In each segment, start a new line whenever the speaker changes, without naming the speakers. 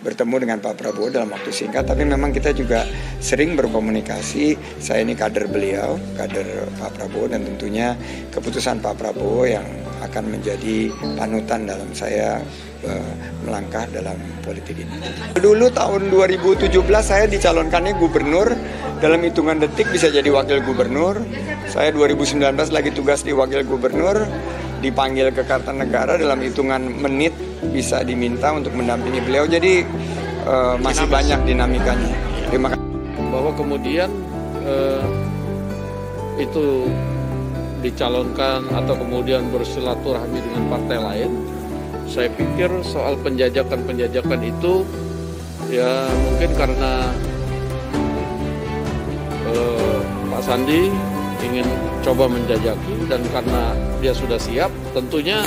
bertemu dengan Pak Prabowo dalam waktu singkat, tapi memang kita juga sering berkomunikasi. Saya ini kader beliau, kader Pak Prabowo, dan tentunya keputusan Pak Prabowo yang akan menjadi panutan dalam saya melangkah dalam politik ini. Dulu tahun 2017 saya dicalonkannya gubernur, dalam hitungan detik bisa jadi wakil gubernur. Saya 2019 lagi tugas di wakil gubernur, dipanggil ke Kartanegara, dalam hitungan menit bisa diminta untuk mendampingi beliau. Jadi masih banyak dinamikanya. Terima kasih.
Bahwa kemudian itu dicalonkan atau kemudian bersilaturahmi dengan partai lain, saya pikir soal penjajakan itu ya mungkin karena Pak Sandi ingin coba menjajaki, dan karena dia sudah siap, tentunya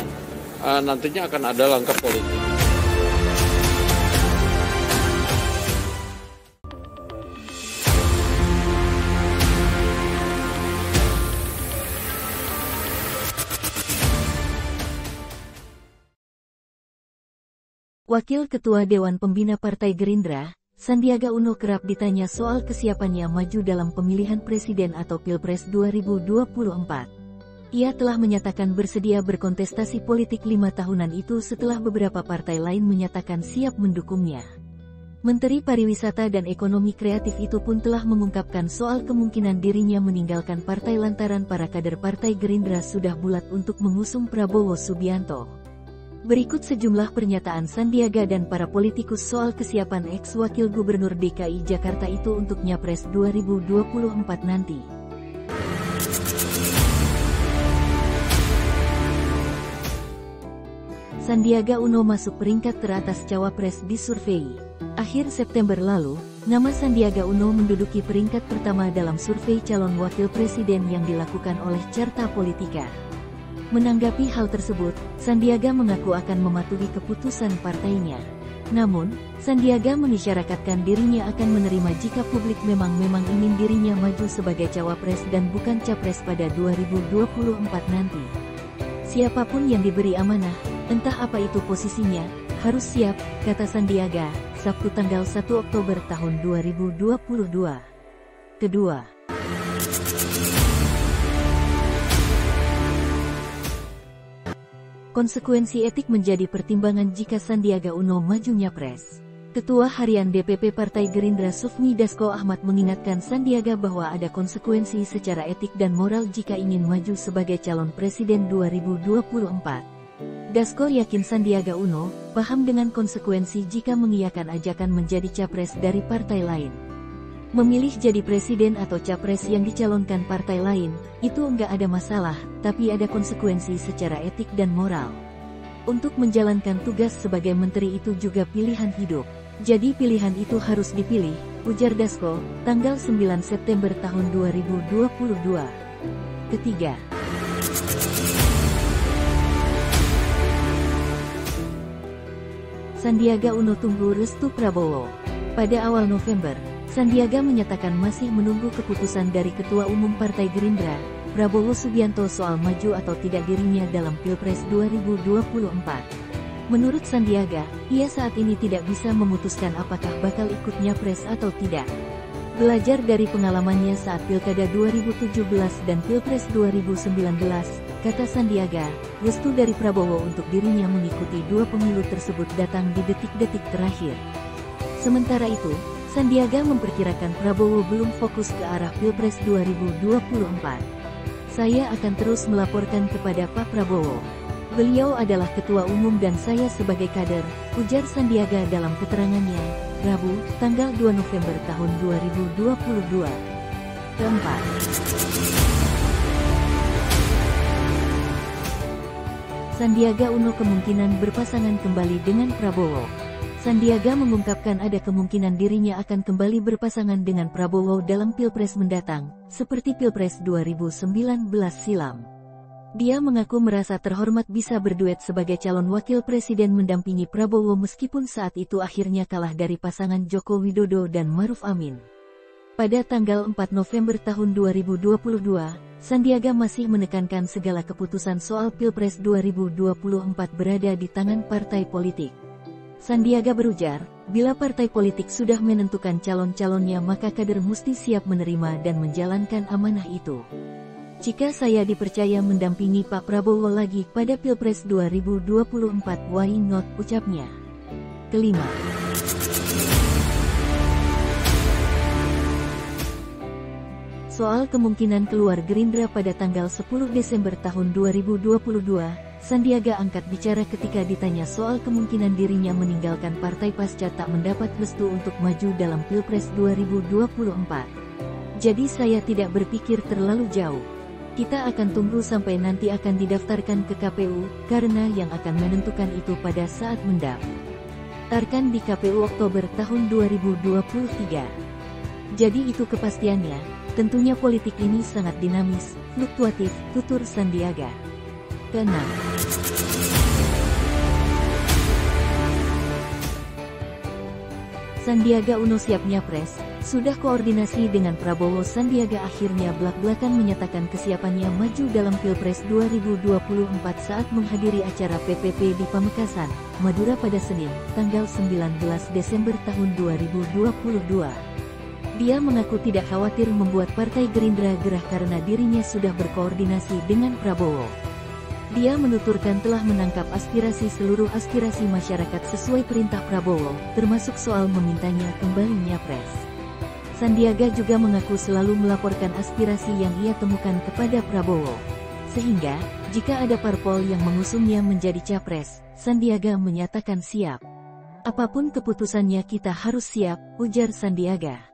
nantinya akan ada langkah politik.
Wakil Ketua Dewan Pembina Partai Gerindra, Sandiaga Uno kerap ditanya soal kesiapannya maju dalam pemilihan presiden atau Pilpres 2024. Ia telah menyatakan bersedia berkontestasi politik 5 tahunan itu setelah beberapa partai lain menyatakan siap mendukungnya. Menteri Pariwisata dan Ekonomi Kreatif itu pun telah mengungkapkan soal kemungkinan dirinya meninggalkan partai lantaran para kader Partai Gerindra sudah bulat untuk mengusung Prabowo Subianto. Berikut sejumlah pernyataan Sandiaga dan para politikus soal kesiapan ex-wakil Gubernur DKI Jakarta itu untuk Nyapres 2024 nanti. Sandiaga Uno masuk peringkat teratas Cawapres di survei. Akhir September lalu, nama Sandiaga Uno menduduki peringkat pertama dalam survei calon wakil presiden yang dilakukan oleh Carta Politika. Menanggapi hal tersebut, Sandiaga mengaku akan mematuhi keputusan partainya. Namun, Sandiaga mengisyaratkan dirinya akan menerima jika publik memang ingin dirinya maju sebagai cawapres dan bukan capres pada 2024 nanti. Siapapun yang diberi amanah, entah apa itu posisinya, harus siap, kata Sandiaga, Sabtu tanggal 1 Oktober tahun 2022. Kedua, konsekuensi etik menjadi pertimbangan jika Sandiaga Uno maju Nyapres. Ketua Harian DPP Partai Gerindra Sufmi Dasko Ahmad mengingatkan Sandiaga bahwa ada konsekuensi secara etik dan moral jika ingin maju sebagai calon presiden 2024. Dasko yakin Sandiaga Uno paham dengan konsekuensi jika mengiyakan ajakan menjadi capres dari partai lain. Memilih jadi presiden atau capres yang dicalonkan partai lain, itu enggak ada masalah, tapi ada konsekuensi secara etik dan moral. Untuk menjalankan tugas sebagai menteri itu juga pilihan hidup. Jadi pilihan itu harus dipilih, ujar Dasko, tanggal 9 September tahun 2022. Ketiga, Sandiaga Uno tunggu restu Prabowo. Pada awal November, Sandiaga menyatakan masih menunggu keputusan dari Ketua Umum Partai Gerindra, Prabowo Subianto soal maju atau tidak dirinya dalam Pilpres 2024. Menurut Sandiaga, ia saat ini tidak bisa memutuskan apakah bakal ikut Nyapres atau tidak. Belajar dari pengalamannya saat Pilkada 2017 dan Pilpres 2019, kata Sandiaga, restu dari Prabowo untuk dirinya mengikuti dua pemilu tersebut datang di detik-detik terakhir. Sementara itu, Sandiaga memperkirakan Prabowo belum fokus ke arah Pilpres 2024. Saya akan terus melaporkan kepada Pak Prabowo. Beliau adalah ketua umum dan saya sebagai kader, ujar Sandiaga dalam keterangannya, Rabu, tanggal 2 November tahun 2022. Keempat, Sandiaga Uno kemungkinan berpasangan kembali dengan Prabowo. Sandiaga mengungkapkan ada kemungkinan dirinya akan kembali berpasangan dengan Prabowo dalam Pilpres mendatang, seperti Pilpres 2019 silam. Dia mengaku merasa terhormat bisa berduet sebagai calon wakil presiden mendampingi Prabowo meskipun saat itu akhirnya kalah dari pasangan Joko Widodo dan Maruf Amin. Pada tanggal 4 November tahun 2022, Sandiaga masih menekankan segala keputusan soal Pilpres 2024 berada di tangan partai politik. Sandiaga berujar, bila partai politik sudah menentukan calon-calonnya maka kader mesti siap menerima dan menjalankan amanah itu. Jika saya dipercaya mendampingi Pak Prabowo lagi pada Pilpres 2024, why not, ucapnya. Kelima. Soal kemungkinan keluar Gerindra pada tanggal 10 Desember tahun 2022, Sandiaga angkat bicara ketika ditanya soal kemungkinan dirinya meninggalkan partai pasca tak mendapat restu untuk maju dalam Pilpres 2024. Jadi saya tidak berpikir terlalu jauh. Kita akan tunggu sampai nanti akan didaftarkan ke KPU, karena yang akan menentukan itu pada saat mendaftarkan di KPU Oktober tahun 2023. Jadi itu kepastiannya, tentunya politik ini sangat dinamis, fluktuatif, tutur Sandiaga. Keenam. Sandiaga Uno siap nyapres, sudah koordinasi dengan Prabowo. Sandiaga akhirnya belak-belakan menyatakan kesiapannya maju dalam Pilpres 2024 saat menghadiri acara PPP di Pamekasan, Madura pada Senin, tanggal 19 Desember tahun 2022. Dia mengaku tidak khawatir membuat Partai Gerindra gerah karena dirinya sudah berkoordinasi dengan Prabowo. Dia menuturkan telah menangkap aspirasi seluruh aspirasi masyarakat sesuai perintah Prabowo, termasuk soal memintanya kembali nyapres. Sandiaga juga mengaku selalu melaporkan aspirasi yang ia temukan kepada Prabowo. Sehingga, jika ada parpol yang mengusungnya menjadi capres, Sandiaga menyatakan siap. Apapun keputusannya kita harus siap, ujar Sandiaga.